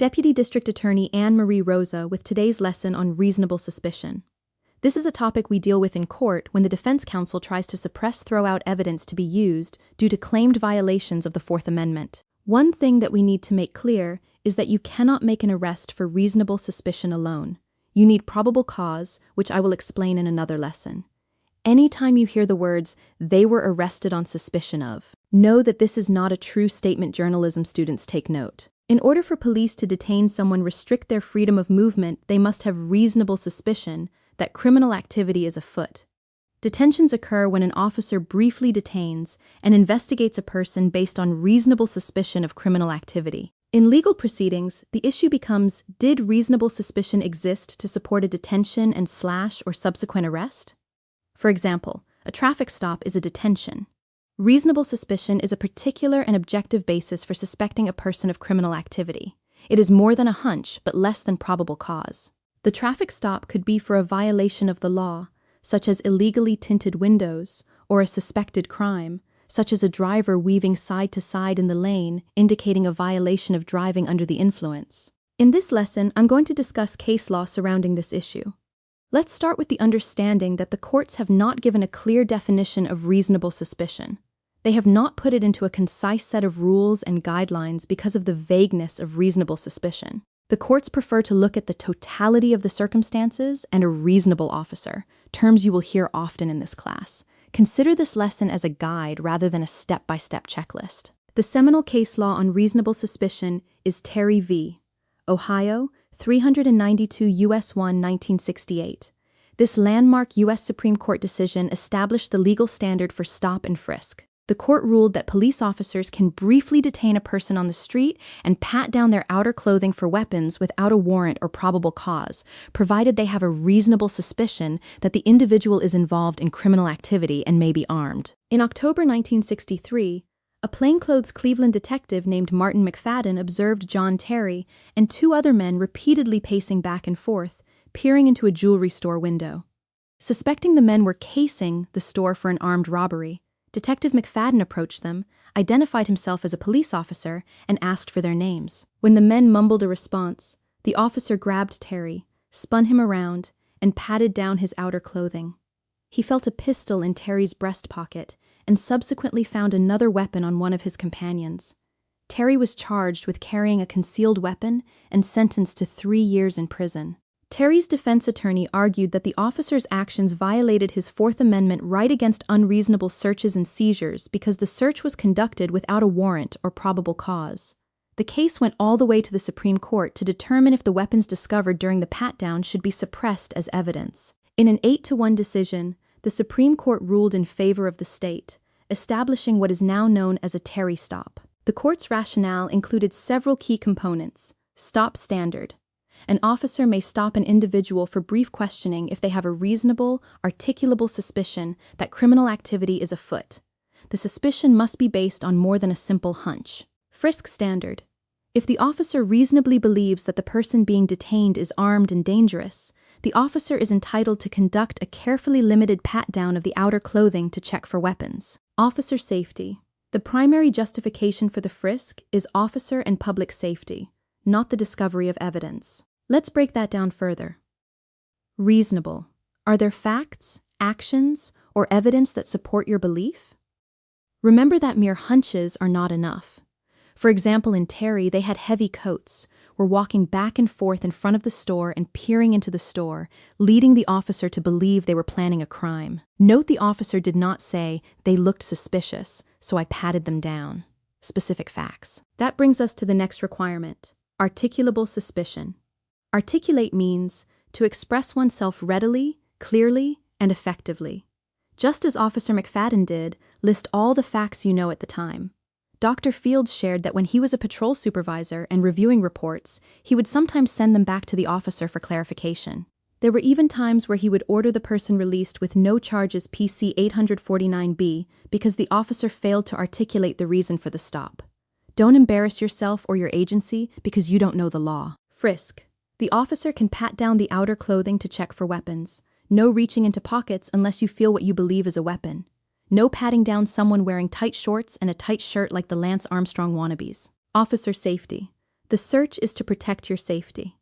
Deputy District Attorney Anne-Marie Rosa with today's lesson on reasonable suspicion. This is a topic we deal with in court when the defense counsel tries to suppress throw-out evidence to be used due to claimed violations of the Fourth Amendment. One thing that we need to make clear is that you cannot make an arrest for reasonable suspicion alone. You need probable cause, which I will explain in another lesson. Anytime you hear the words, "they were arrested on suspicion of," know that this is not a true statement. Journalism students, take note. In order for police to detain someone, restrict their freedom of movement, they must have reasonable suspicion that criminal activity is afoot. Detentions occur when an officer briefly detains and investigates a person based on reasonable suspicion of criminal activity. In legal proceedings, the issue becomes, did reasonable suspicion exist to support a detention and or subsequent arrest? For example, a traffic stop is a detention. Reasonable suspicion is a particular and objective basis for suspecting a person of criminal activity. It is more than a hunch, but less than probable cause. The traffic stop could be for a violation of the law, such as illegally tinted windows, or a suspected crime, such as a driver weaving side to side in the lane, indicating a violation of driving under the influence. In this lesson, I'm going to discuss case law surrounding this issue. Let's start with the understanding that the courts have not given a clear definition of reasonable suspicion. They have not put it into a concise set of rules and guidelines because of the vagueness of reasonable suspicion. The courts prefer to look at the totality of the circumstances and a reasonable officer, terms you will hear often in this class. Consider this lesson as a guide rather than a step-by-step checklist. The seminal case law on reasonable suspicion is Terry v. Ohio, 392 U.S. 1, 1968. This landmark U.S. Supreme Court decision established the legal standard for stop and frisk. The court ruled that police officers can briefly detain a person on the street and pat down their outer clothing for weapons without a warrant or probable cause, provided they have a reasonable suspicion that the individual is involved in criminal activity and may be armed. In October 1963, a plainclothes Cleveland detective named Martin McFadden observed John Terry and two other men repeatedly pacing back and forth, peering into a jewelry store window. Suspecting the men were casing the store for an armed robbery, Detective McFadden approached them, identified himself as a police officer, and asked for their names. When the men mumbled a response, the officer grabbed Terry, spun him around, and patted down his outer clothing. He felt a pistol in Terry's breast pocket and subsequently found another weapon on one of his companions. Terry was charged with carrying a concealed weapon and sentenced to 3 years in prison. Terry's defense attorney argued that the officer's actions violated his Fourth Amendment right against unreasonable searches and seizures because the search was conducted without a warrant or probable cause. The case went all the way to the Supreme Court to determine if the weapons discovered during the pat-down should be suppressed as evidence. In an 8-1 decision, the Supreme Court ruled in favor of the state, establishing what is now known as a Terry stop. The court's rationale included several key components. Stop standard. An officer may stop an individual for brief questioning if they have a reasonable, articulable suspicion that criminal activity is afoot. The suspicion must be based on more than a simple hunch. Frisk standard. If the officer reasonably believes that the person being detained is armed and dangerous, the officer is entitled to conduct a carefully limited pat-down of the outer clothing to check for weapons. Officer safety. The primary justification for the frisk is officer and public safety, not the discovery of evidence. Let's break that down further. Reasonable. Are there facts, actions, or evidence that support your belief? Remember that mere hunches are not enough. For example, in Terry, they had heavy coats, were walking back and forth in front of the store and peering into the store, leading the officer to believe they were planning a crime. Note the officer did not say, "they looked suspicious, so I patted them down." Specific facts. That brings us to the next requirement, articulable suspicion. Articulate means to express oneself readily, clearly, and effectively. Just as Officer McFadden did, list all the facts you know at the time. Dr. Fields shared that when he was a patrol supervisor and reviewing reports, he would sometimes send them back to the officer for clarification. There were even times where he would order the person released with no charges PC 849B because the officer failed to articulate the reason for the stop. Don't embarrass yourself or your agency because you don't know the law. Frisk. The officer can pat down the outer clothing to check for weapons. No reaching into pockets unless you feel what you believe is a weapon. No patting down someone wearing tight shorts and a tight shirt like the Lance Armstrong wannabes. Officer safety. The search is to protect your safety.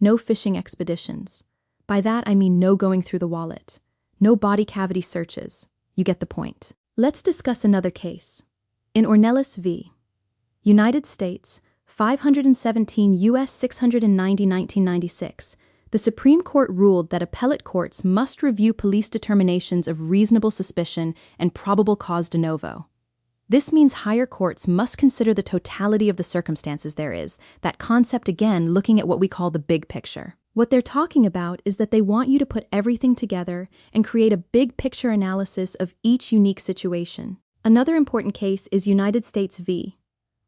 No fishing expeditions. By that I mean no going through the wallet. No body cavity searches. You get the point. Let's discuss another case. In Ornelas v. United States, 517 U.S. 690 1996, the Supreme Court ruled that appellate courts must review police determinations of reasonable suspicion and probable cause de novo. This means higher courts must consider the totality of the circumstances there is, that concept again looking at what we call the big picture. What they're talking about is that they want you to put everything together and create a big picture analysis of each unique situation. Another important case is United States v.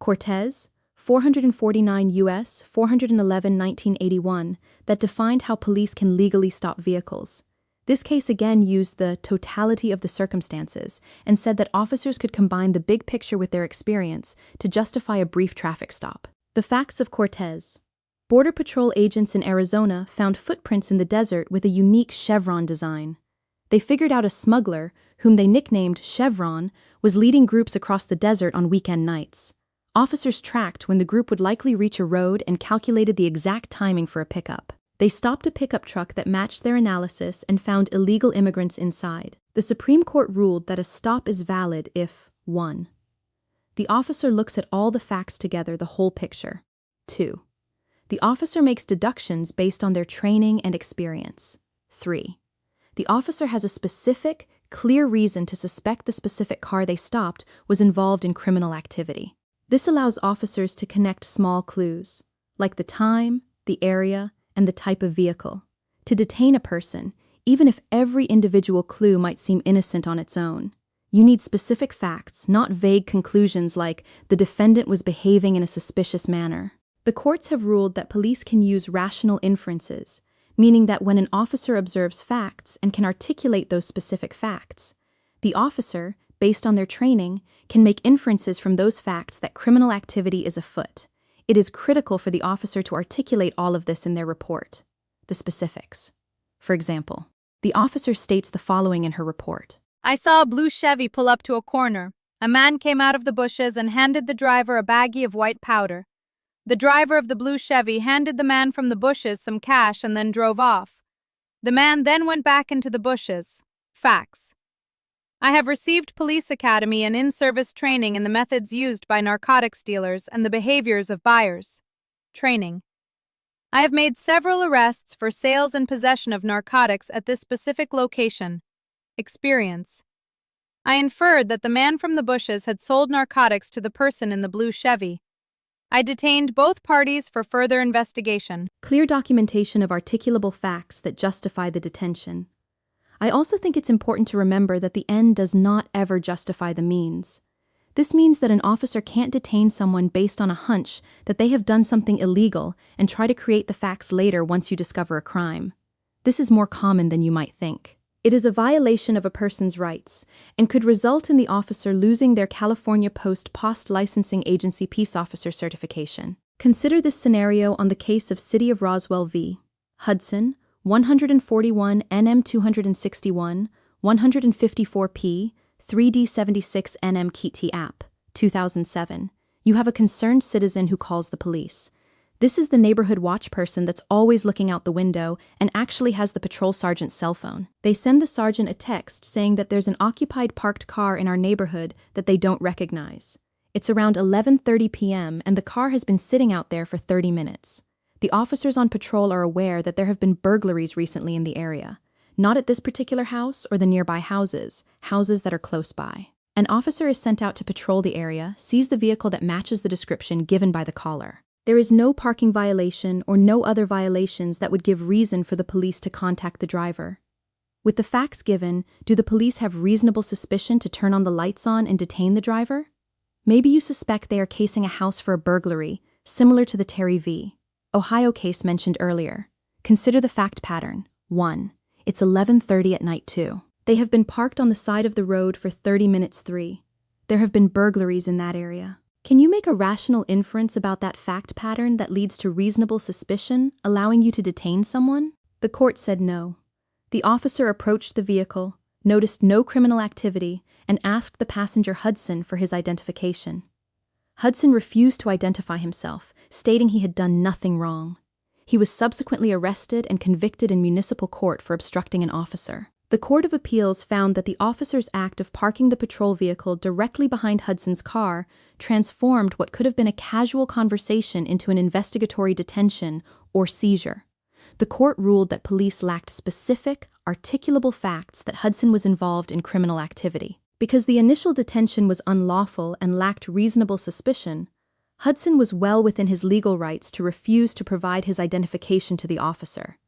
Cortez, 449 U.S. 411 1981, that defined how police can legally stop vehicles. This case again used the totality of the circumstances and said that officers could combine the big picture with their experience to justify a brief traffic stop. The facts of Cortez. Border Patrol agents in Arizona found footprints in the desert with a unique chevron design. They figured out a smuggler, whom they nicknamed Chevron, was leading groups across the desert on weekend nights. Officers tracked when the group would likely reach a road and calculated the exact timing for a pickup. They stopped a pickup truck that matched their analysis and found illegal immigrants inside. The Supreme Court ruled that a stop is valid if 1. The officer looks at all the facts together, the whole picture. 2. The officer makes deductions based on their training and experience. 3. The officer has a specific, clear reason to suspect the specific car they stopped was involved in criminal activity. This allows officers to connect small clues, like the time, the area, and the type of vehicle, to detain a person, even if every individual clue might seem innocent on its own. You need specific facts, not vague conclusions like the defendant was behaving in a suspicious manner. The courts have ruled that police can use rational inferences, meaning that when an officer observes facts and can articulate those specific facts, the officer, based on their training, can make inferences from those facts that criminal activity is afoot. It is critical for the officer to articulate all of this in their report. The specifics. For example, the officer states the following in her report. I saw a blue Chevy pull up to a corner. A man came out of the bushes and handed the driver a baggie of white powder. The driver of the blue Chevy handed the man from the bushes some cash and then drove off. The man then went back into the bushes. Facts. I have received police academy and in-service training in the methods used by narcotics dealers and the behaviors of buyers. Training. I have made several arrests for sales and possession of narcotics at this specific location. Experience. I inferred that the man from the bushes had sold narcotics to the person in the blue Chevy. I detained both parties for further investigation. Clear documentation of articulable facts that justify the detention. I also think it's important to remember that the end does not ever justify the means. This means that an officer can't detain someone based on a hunch that they have done something illegal and try to create the facts later once you discover a crime. This is more common than you might think. It is a violation of a person's rights and could result in the officer losing their California Post Licensing Agency Peace Officer certification. Consider this scenario on the case of City of Roswell v. Hudson, 141 NM 261, 154p, 3D76 NM KT app, 2007. You have a concerned citizen who calls the police. This is the neighborhood watch person that's always looking out the window and actually has the patrol sergeant's cell phone. They send the sergeant a text saying that there's an occupied parked car in our neighborhood that they don't recognize. It's around 11:30 p.m. and the car has been sitting out there for 30 minutes. The officers on patrol are aware that there have been burglaries recently in the area. Not at this particular house or the nearby houses that are close by. An officer is sent out to patrol the area, sees the vehicle that matches the description given by the caller. There is no parking violation or no other violations that would give reason for the police to contact the driver. With the facts given, do the police have reasonable suspicion to turn on the lights on and detain the driver? Maybe you suspect they are casing a house for a burglary, similar to the Terry v. Ohio case mentioned earlier. Consider the fact pattern. 1. It's 11:30 at night. 2. They have been parked on the side of the road for 30 minutes. 3. There have been burglaries in that area. Can you make a rational inference about that fact pattern that leads to reasonable suspicion, allowing you to detain someone? The court said no. The officer approached the vehicle, noticed no criminal activity, and asked the passenger Hudson for his identification. Hudson refused to identify himself, stating he had done nothing wrong. He was subsequently arrested and convicted in municipal court for obstructing an officer. The Court of Appeals found that the officer's act of parking the patrol vehicle directly behind Hudson's car transformed what could have been a casual conversation into an investigatory detention or seizure. The court ruled that police lacked specific, articulable facts that Hudson was involved in criminal activity. Because the initial detention was unlawful and lacked reasonable suspicion, Hudson was well within his legal rights to refuse to provide his identification to the officer.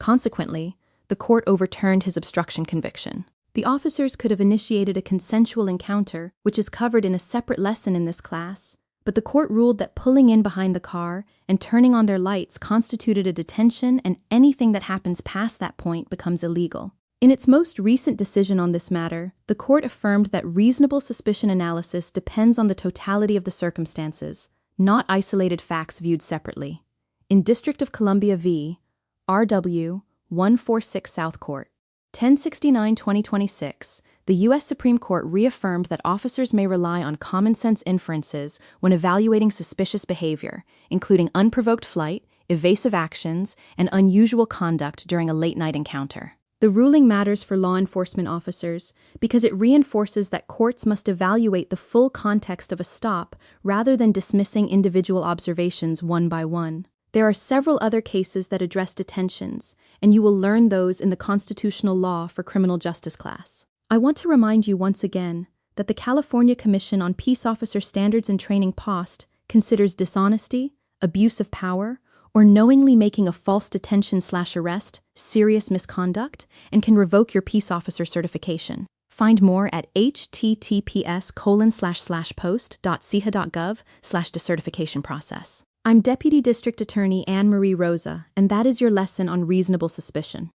Consequently, the court overturned his obstruction conviction. The officers could have initiated a consensual encounter, which is covered in a separate lesson in this class, but the court ruled that pulling in behind the car and turning on their lights constituted a detention, and anything that happens past that point becomes illegal. In its most recent decision on this matter, the court affirmed that reasonable suspicion analysis depends on the totality of the circumstances, not isolated facts viewed separately. In District of Columbia v. R.W. 146 South Court, 1069-2026, the U.S. Supreme Court reaffirmed that officers may rely on common-sense inferences when evaluating suspicious behavior, including unprovoked flight, evasive actions, and unusual conduct during a late-night encounter. The ruling matters for law enforcement officers because it reinforces that courts must evaluate the full context of a stop rather than dismissing individual observations one by one. There are several other cases that address detentions, and you will learn those in the Constitutional Law for Criminal Justice class. I want to remind you once again that the California Commission on Peace Officer Standards and Training (POST) considers dishonesty, abuse of power, or knowingly making a false detention/arrest serious misconduct and can revoke your peace officer certification. Find more at https://post.ceha.gov/decertification process. I'm Deputy District Attorney Anne Marie Rosa, and that is your lesson on reasonable suspicion.